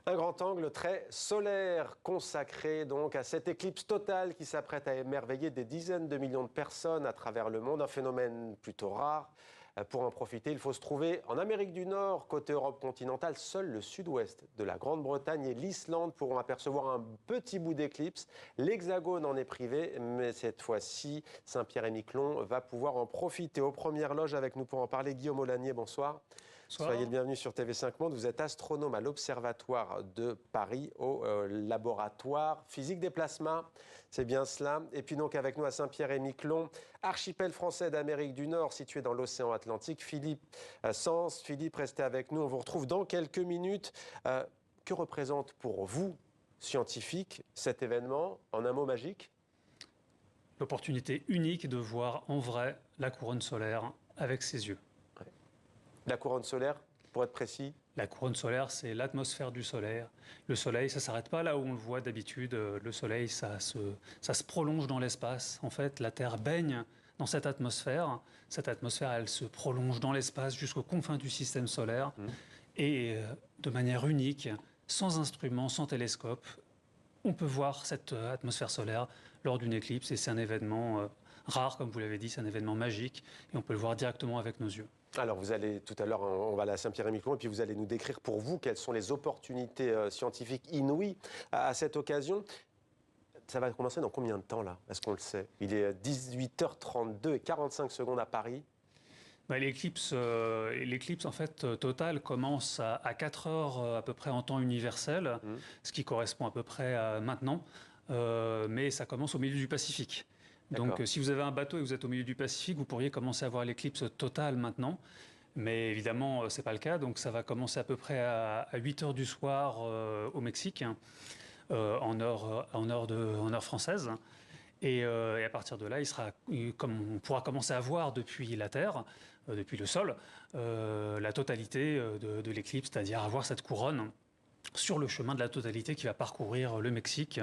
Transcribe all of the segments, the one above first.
Un grand angle très solaire consacré donc à cette éclipse totale qui s'apprête à émerveiller des dizaines de millions de personnes à travers le monde. Un phénomène plutôt rare. Pour en profiter, il faut se trouver en Amérique du Nord, côté Europe continentale. Seul le sud-ouest de la Grande-Bretagne et l'Islande pourront apercevoir un petit bout d'éclipse. L'Hexagone en est privé, mais cette fois-ci, Saint-Pierre-et-Miquelon va pouvoir en profiter. Aux premières loges avec nous pour en parler, Guillaume Olanier, bonsoir. Bonsoir. Soyez le bienvenu sur TV5 Monde. Vous êtes astronome à l'Observatoire de Paris, au laboratoire physique des plasmas. C'est bien cela. Et puis donc avec nous à Saint-Pierre-et-Miquelon, archipel français d'Amérique du Nord, situé dans l'océan Atlantique, Philippe Sens. Philippe, restez avec nous. On vous retrouve dans quelques minutes. Que représente pour vous, scientifiques, cet événement en un mot magique? L'opportunité unique de voir en vrai la couronne solaire avec ses yeux. La couronne solaire, pour être précis? La couronne solaire, c'est l'atmosphère du Soleil. Le Soleil, ça ne s'arrête pas là où on le voit d'habitude. Le Soleil, ça se prolonge dans l'espace. En fait, la Terre baigne dans cette atmosphère. Cette atmosphère, elle se prolonge dans l'espace jusqu'aux confins du système solaire. Et de manière unique, sans instrument, sans télescope, on peut voir cette atmosphère solaire lors d'une éclipse. Et c'est un événement rare, comme vous l'avez dit, c'est un événement magique. Et on peut le voir directement avec nos yeux. Alors vous allez, tout à l'heure, on va aller à Saint-Pierre-et-Miquelon et puis vous allez nous décrire pour vous quelles sont les opportunités scientifiques inouïes à cette occasion. Ça va commencer dans combien de temps là? Est-ce qu'on le sait? Il est 18h32 et 45 secondes à Paris. L'éclipse en fait totale commence à 4 heures à peu près en temps universel, ce qui correspond à peu près à maintenant, mais ça commence au milieu du Pacifique. Donc si vous avez un bateau et vous êtes au milieu du Pacifique, vous pourriez commencer à voir l'éclipse totale maintenant. Mais évidemment, ce n'est pas le cas. Donc ça va commencer à peu près à 8 heures du soir au Mexique, en heure française. Et à partir de là, on pourra commencer à voir depuis la Terre, depuis le sol, la totalité de l'éclipse, c'est-à-dire avoir cette couronne sur le chemin de la totalité qui va parcourir le Mexique,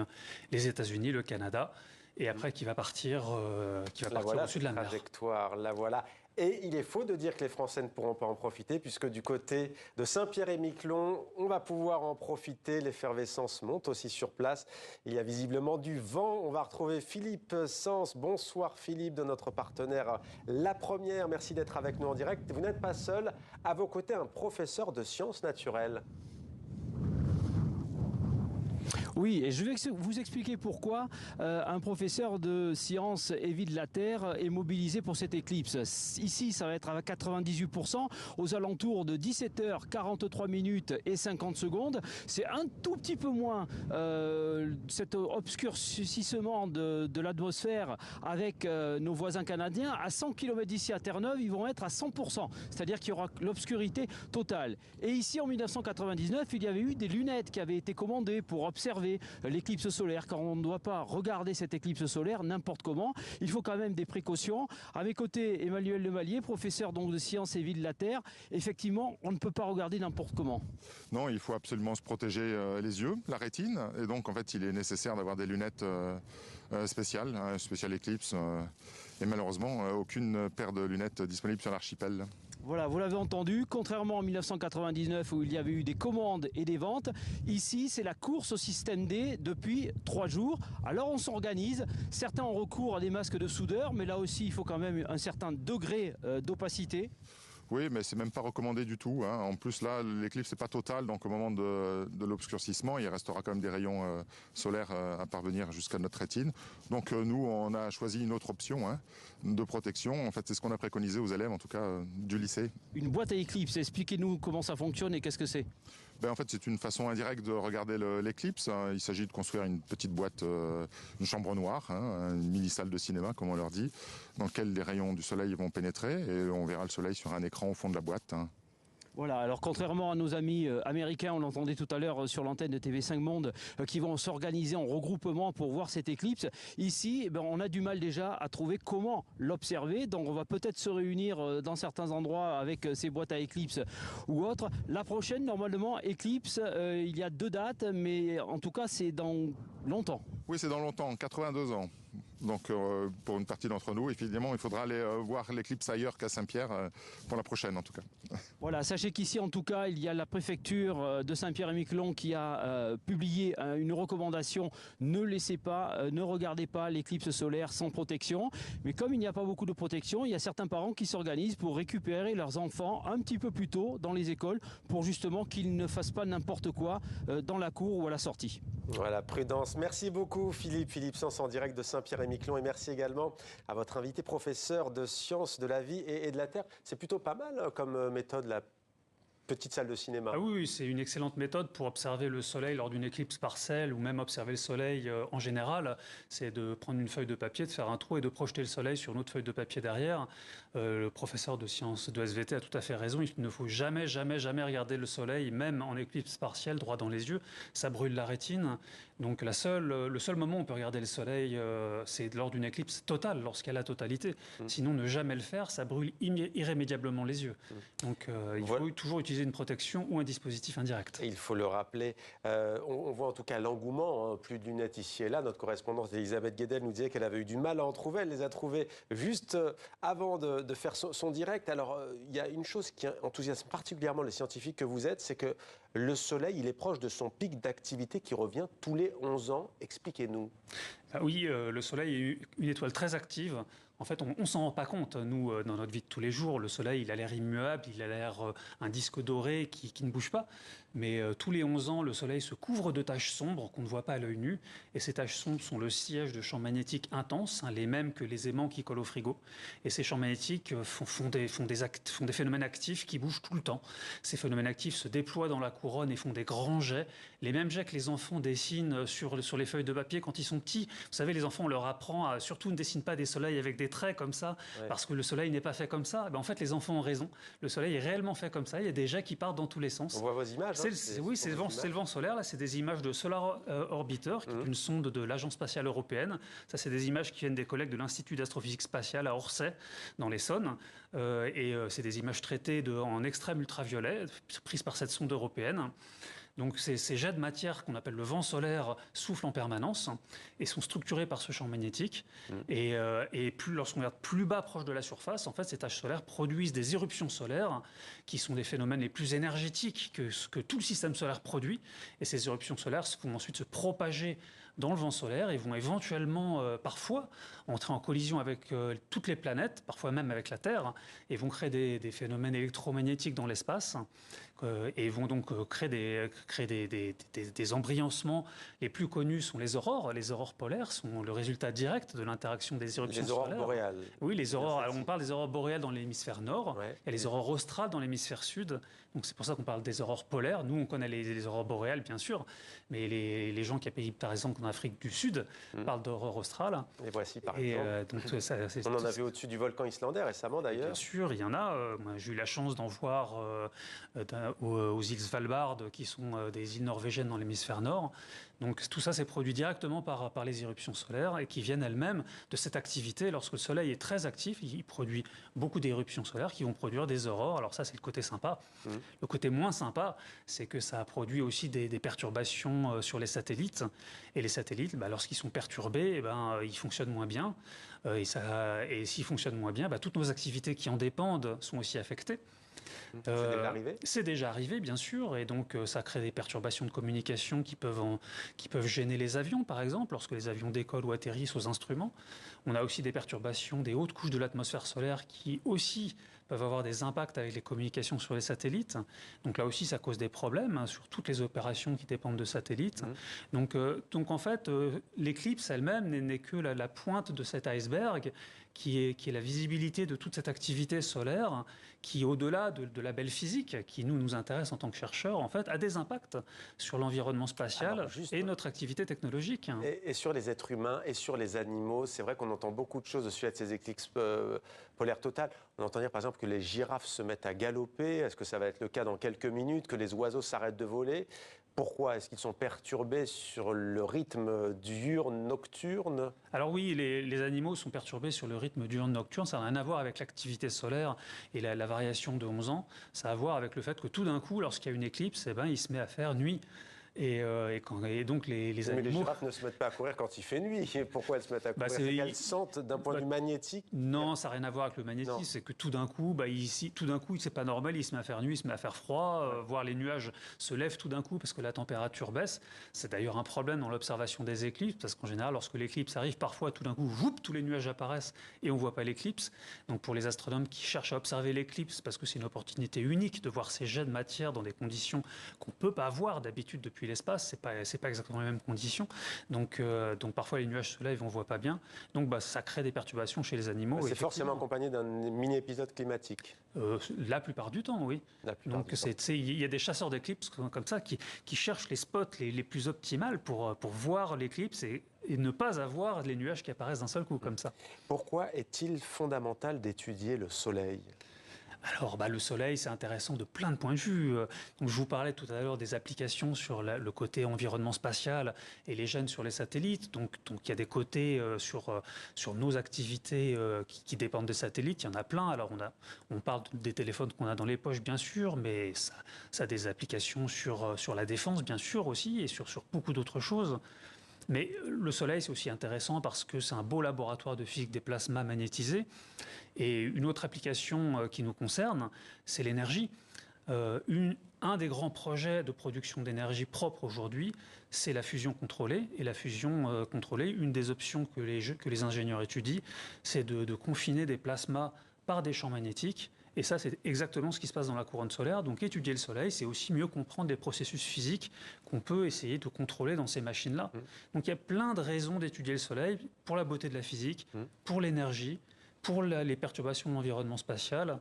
les États-Unis, le Canada, et après qui va partir au-dessus de la mer. Trajectoire, la voilà. Et il est faux de dire que les Français ne pourront pas en profiter, puisque du côté de Saint-Pierre-et-Miquelon, on va pouvoir en profiter. L'effervescence monte aussi sur place. Il y a visiblement du vent. On va retrouver Philippe Sens. Bonsoir Philippe, de notre partenaire La Première. Merci d'être avec nous en direct. Vous n'êtes pas seul. À vos côtés, un professeur de sciences naturelles. Oui, et je vais vous expliquer pourquoi un professeur de sciences et vie de la Terre est mobilisé pour cette éclipse. Ici, ça va être à 98%, aux alentours de 17h43 minutes et 50 secondes. C'est un tout petit peu moins cet obscurcissement de l'atmosphère avec nos voisins canadiens. À 100 km d'ici à Terre-Neuve, ils vont être à 100%, c'est-à-dire qu'il y aura l'obscurité totale. Et ici, en 1999, il y avait eu des lunettes qui avaient été commandées pour observer l'éclipse solaire, car on ne doit pas regarder cette éclipse solaire n'importe comment. Il faut quand même des précautions. À mes côtés, Emmanuel Lemallier, professeur donc de sciences et vie de la Terre. Effectivement, on ne peut pas regarder n'importe comment. Non, il faut absolument se protéger les yeux, la rétine. Et donc, en fait, il est nécessaire d'avoir des lunettes spéciales, spéciales éclipse. Et malheureusement, aucune paire de lunettes disponible sur l'archipel. Voilà, vous l'avez entendu, contrairement en 1999 où il y avait eu des commandes et des ventes, ici c'est la course au système D depuis 3 jours. Alors on s'organise, certains ont recours à des masques de soudeur, mais là aussi il faut quand même un certain degré d'opacité. Oui, mais c'est même pas recommandé du tout. En plus, là, l'éclipse n'est pas totale, donc au moment de l'obscurcissement, il restera quand même des rayons solaires à parvenir jusqu'à notre rétine. Donc nous, on a choisi une autre option de protection. En fait, c'est ce qu'on a préconisé aux élèves, en tout cas, du lycée. Une boîte à éclipse, expliquez-nous comment ça fonctionne et qu'est-ce que c'est? En fait, c'est une façon indirecte de regarder l'éclipse. Il s'agit de construire une petite boîte, une chambre noire, une mini-salle de cinéma, comme on leur dit, dans laquelle les rayons du soleil vont pénétrer et on verra le soleil sur un écran au fond de la boîte. Voilà, alors contrairement à nos amis américains, on l'entendait tout à l'heure sur l'antenne de TV5 Monde, qui vont s'organiser en regroupement pour voir cette éclipse, ici, on a du mal déjà à trouver comment l'observer. Donc on va peut-être se réunir dans certains endroits avec ces boîtes à éclipse ou autres. La prochaine, normalement, éclipse, il y a 2 dates, mais en tout cas, c'est dans longtemps. Oui, c'est dans longtemps, 82 ans. Donc pour une partie d'entre nous, évidemment, il faudra aller voir l'éclipse ailleurs qu'à Saint-Pierre, pour la prochaine en tout cas. Voilà, sachez qu'ici en tout cas, il y a la préfecture de Saint-Pierre-et-Miquelon qui a publié une recommandation. Ne laissez pas, ne regardez pas l'éclipse solaire sans protection. Mais comme il n'y a pas beaucoup de protection, il y a certains parents qui s'organisent pour récupérer leurs enfants un petit peu plus tôt dans les écoles pour justement qu'ils ne fassent pas n'importe quoi dans la cour ou à la sortie. Voilà, prudence. Merci beaucoup Philippe Sens en direct de Saint-Pierre-et-Miquelon et merci également à votre invité, professeur de sciences de la vie et de la Terre. C'est plutôt pas mal comme méthode, la petite salle de cinéma. Ah oui, c'est une excellente méthode pour observer le soleil lors d'une éclipse partielle ou même observer le soleil en général. C'est de prendre une feuille de papier, de faire un trou et de projeter le soleil sur une autre feuille de papier derrière. Le professeur de sciences de SVT a tout à fait raison. Il ne faut jamais regarder le soleil, même en éclipse partielle, droit dans les yeux. Ça brûle la rétine. Donc le seul moment où on peut regarder le soleil, c'est lors d'une éclipse totale, lorsqu'il y a la totalité. Sinon, ne jamais le faire, ça brûle irrémédiablement les yeux. Donc il faut toujours utiliser une protection ou un dispositif indirect. Il faut le rappeler. On voit en tout cas l'engouement, hein, plus de lunettes ici et là. Notre correspondante Elisabeth Guedel nous disait qu'elle avait eu du mal à en trouver. Elle les a trouvées juste avant de faire son direct. Alors, il y a une chose qui enthousiasme particulièrement les scientifiques que vous êtes, c'est que le Soleil, il est proche de son pic d'activité qui revient tous les 11 ans. Expliquez-nous. Ah oui, le Soleil est une étoile très active. En fait, on ne s'en rend pas compte, nous, dans notre vie de tous les jours. Le Soleil, il a l'air immuable, il a l'air un disque doré qui ne bouge pas. Mais tous les 11 ans, le Soleil se couvre de taches sombres qu'on ne voit pas à l'œil nu. Et ces taches sombres sont le siège de champs magnétiques intenses, hein, les mêmes que les aimants qui collent au frigo. Et ces champs magnétiques font des phénomènes actifs qui bougent tout le temps. Ces phénomènes actifs se déploient dans la couronne et font des grands jets. Les mêmes jets que les enfants dessinent sur les feuilles de papier quand ils sont petits. Vous savez, les enfants, on leur apprend à surtout ne dessine pas des soleils avec des traits comme ça, parce que le Soleil n'est pas fait comme ça. En fait, les enfants ont raison. Le Soleil est réellement fait comme ça. Il y a des jets qui partent dans tous les sens. On voit vos images. Oui, c'est le vent solaire. Là, c'est des images de Solar Orbiter, qui est une sonde de l'Agence spatiale européenne. Ça, c'est des images qui viennent des collègues de l'Institut d'astrophysique spatiale à Orsay, dans l'Essonne. C'est des images traitées en extrême ultraviolet, prises par cette sonde européenne. Donc ces jets de matière qu'on appelle le vent solaire soufflent en permanence et sont structurés par ce champ magnétique. Et lorsqu'on regarde plus bas, proche de la surface, en fait, ces taches solaires produisent des éruptions solaires qui sont des phénomènes les plus énergétiques que tout le système solaire produit. Et ces éruptions solaires vont ensuite se propager dans le vent solaire et vont éventuellement, parfois, entrer en collision avec toutes les planètes, parfois même avec la Terre, et vont créer des phénomènes électromagnétiques dans l'espace. Et vont donc créer des embriancements. Les plus connus sont les aurores. Les aurores polaires sont le résultat direct de l'interaction des éruptions solaires. Les aurores boréales. Oui, les aurores. On parle des aurores boréales dans l'hémisphère nord et les aurores australes dans l'hémisphère sud. Donc c'est pour ça qu'on parle des aurores polaires. Nous, on connaît les aurores boréales, bien sûr, mais les gens qui habitent, par exemple, en Afrique du Sud parlent d'aurores australes. Et voici, par exemple. Donc, on en a vu au-dessus du volcan islandais récemment, d'ailleurs. Bien sûr, il y en a. J'ai eu la chance d'en voir aux îles Svalbard, qui sont des îles norvégiennes dans l'hémisphère nord. Donc tout ça, c'est produit directement par les éruptions solaires et qui viennent elles-mêmes de cette activité. Lorsque le Soleil est très actif, il produit beaucoup d'éruptions solaires qui vont produire des aurores. Alors ça, c'est le côté sympa. Le côté moins sympa, c'est que ça produit aussi des perturbations sur les satellites. Et les satellites, lorsqu'ils sont perturbés, ils fonctionnent moins bien. Et s'ils fonctionnent moins bien, toutes nos activités qui en dépendent sont aussi affectées. C'est déjà arrivé ? C'est déjà arrivé, bien sûr, et donc ça crée des perturbations de communication qui peuvent gêner les avions, par exemple, lorsque les avions décollent ou atterrissent aux instruments. On a aussi des perturbations des hautes couches de l'atmosphère solaire qui aussi peuvent avoir des impacts avec les communications sur les satellites. Donc là aussi, ça cause des problèmes sur toutes les opérations qui dépendent de satellites. Donc en fait, l'éclipse elle-même n'est que la pointe de cet iceberg qui est la visibilité de toute cette activité solaire qui, au-delà de la belle physique, qui nous intéresse en tant que chercheurs, en fait, a des impacts sur l'environnement spatial et notre activité technologique. Et sur les êtres humains et sur les animaux, c'est vrai qu'on entend beaucoup de choses au sujet de ces éclipses polaires totales. On entend dire, par exemple, que les girafes se mettent à galoper. Est-ce que ça va être le cas dans quelques minutes, que les oiseaux s'arrêtent de voler ? Pourquoi est-ce qu'ils sont perturbés sur le rythme diurne-nocturne ? Alors oui, les animaux sont perturbés sur le rythme diurne-nocturne. Ça n'a rien à voir avec l'activité solaire et la variation de 11 ans. Ça a à voir avec le fait que tout d'un coup, lorsqu'il y a une éclipse, il se met à faire nuit. Et donc les Mais animaux... les girafes ne se mettent pas à courir quand il fait nuit. Pourquoi elles se mettent à courir? C'est qu'elles sentent d'un point de vue magnétique? Non, ça n'a rien à voir avec le magnétisme. C'est que tout d'un coup, c'est pas normal, il se met à faire nuit, il se met à faire froid, voire les nuages se lèvent tout d'un coup parce que la température baisse. C'est d'ailleurs un problème dans l'observation des éclipses, parce qu'en général, lorsque l'éclipse arrive, parfois, tout d'un coup, tous les nuages apparaissent et on ne voit pas l'éclipse. Donc pour les astronomes qui cherchent à observer l'éclipse, parce que c'est une opportunité unique de voir ces jets de matière dans des conditions qu'on ne peut pas voir d'habitude depuis l'espace, c'est pas exactement les mêmes conditions. Donc parfois les nuages se lèvent et on ne voit pas bien. Donc ça crée des perturbations chez les animaux. C'est forcément accompagné d'un mini-épisode climatique. La plupart du temps, oui. Donc il y a des chasseurs d'éclipses comme ça qui cherchent les spots les plus optimales pour voir l'éclipse et ne pas avoir les nuages qui apparaissent d'un seul coup comme ça. Pourquoi est-il fondamental d'étudier le Soleil ? Alors, le Soleil, c'est intéressant de plein de points de vue. Donc, je vous parlais tout à l'heure des applications sur le côté environnement spatial et les gènes sur les satellites. Donc il y a des côtés sur nos activités qui dépendent des satellites. Il y en a plein. Alors, on parle des téléphones qu'on a dans les poches, bien sûr, mais ça a des applications sur la défense, bien sûr, aussi, et sur beaucoup d'autres choses. Mais le Soleil, c'est aussi intéressant parce que c'est un beau laboratoire de physique des plasmas magnétisés. Et une autre application qui nous concerne, c'est l'énergie. Un des grands projets de production d'énergie propre aujourd'hui, c'est la fusion contrôlée. Et la fusion contrôlée, une des options que les ingénieurs étudient, c'est de confiner des plasmas par des champs magnétiques. Et ça, c'est exactement ce qui se passe dans la couronne solaire. Donc étudier le Soleil, c'est aussi mieux comprendre les processus physiques qu'on peut essayer de contrôler dans ces machines-là. Donc il y a plein de raisons d'étudier le Soleil, pour la beauté de la physique, pour l'énergie, pour les perturbations de l'environnement spatial.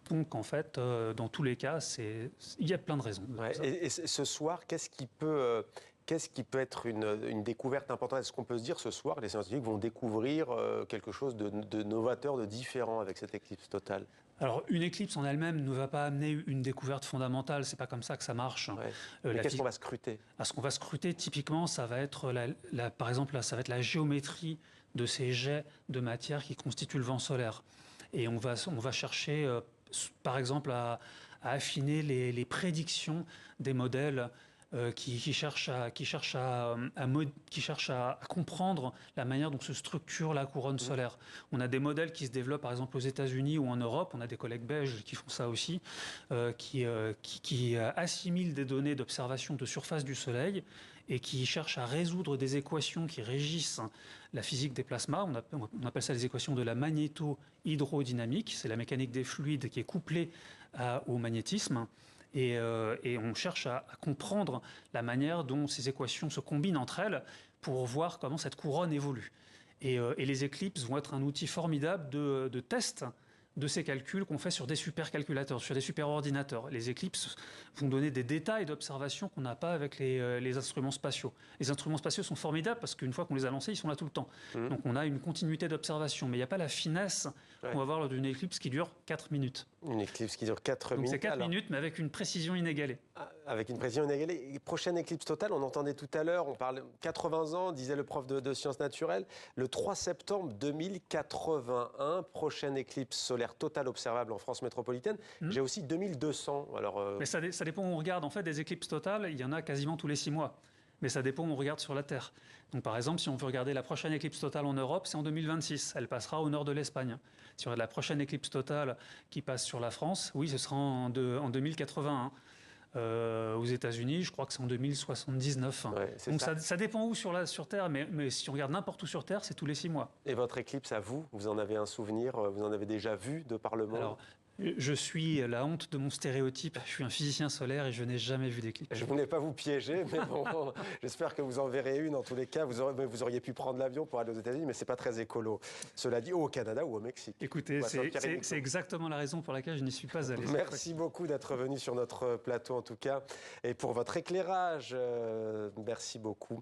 Donc en fait, dans tous les cas, il y a plein de raisons. Et ce soir, qu'est-ce qui peut être une découverte importante? Est-ce qu'on peut se dire ce soir, les scientifiques vont découvrir quelque chose de novateur, de différent avec cette éclipse totale? Alors, une éclipse en elle-même ne va pas amener une découverte fondamentale. C'est pas comme ça que ça marche. Mais qu'est-ce qu'on va scruter? Ce qu'on va scruter, typiquement, ça va être, par exemple, ça va être la géométrie de ces jets de matière qui constituent le vent solaire. Et on va chercher, par exemple, à affiner les prédictions des modèles qui cherchent à comprendre la manière dont se structure la couronne solaire. On a des modèles qui se développent par exemple aux États-Unis ou en Europe. On a des collègues belges qui font ça aussi, qui assimilent des données d'observation de surface du Soleil et qui cherchent à résoudre des équations qui régissent la physique des plasmas. On appelle ça les équations de la magnéto-hydrodynamique. C'est la mécanique des fluides qui est couplée au magnétisme. Et on cherche à comprendre la manière dont ces équations se combinent entre elles pour voir comment cette couronne évolue. Et les éclipses vont être un outil formidable de test de ces calculs qu'on fait sur des supercalculateurs, sur des superordinateurs. Les éclipses vont donner des détails d'observation qu'on n'a pas avec les instruments spatiaux. Les instruments spatiaux sont formidables parce qu'une fois qu'on les a lancés, ils sont là tout le temps. Donc on a une continuité d'observation, mais il n'y a pas la finesse qu'on va voir lors d'une éclipse qui dure 4 minutes. Une éclipse qui dure 4 minutes. Donc c'est 4 minutes, mais avec une précision inégalée. Avec une précision inégalée. Prochaine éclipse totale, on entendait tout à l'heure, on parle 80 ans, disait le prof de sciences naturelles. Le 3 septembre 2081, prochaine éclipse solaire totale observable en France métropolitaine. J'ai aussi 2200. Mais ça dépend où on regarde. En fait, des éclipses totales, il y en a quasiment tous les 6 mois. Mais ça dépend où on regarde sur la Terre. Donc par exemple, si on veut regarder la prochaine éclipse totale en Europe, c'est en 2026. Elle passera au nord de l'Espagne. Si on regarde la prochaine éclipse totale qui passe sur la France, oui, ce sera en 2081. Aux États-Unis, je crois que c'est en 2079. Donc ça dépend où sur Terre, mais si on regarde n'importe où sur Terre, c'est tous les 6 mois. Et votre éclipse à vous en avez un souvenir? Vous en avez déjà vu de par le monde? Alors, je suis la honte de mon stéréotype. Je suis un physicien solaire et je n'ai jamais vu d'éclipse. Je ne voulais pas vous piéger, mais bon, j'espère que vous en verrez une. En tous les cas, vous auriez pu prendre l'avion pour aller aux États-Unis, mais ce n'est pas très écolo. Cela dit, au Canada ou au Mexique. Écoutez, c'est exactement la raison pour laquelle je n'y suis pas allé. Merci beaucoup d'être venu sur notre plateau, en tout cas, et pour votre éclairage. Merci beaucoup.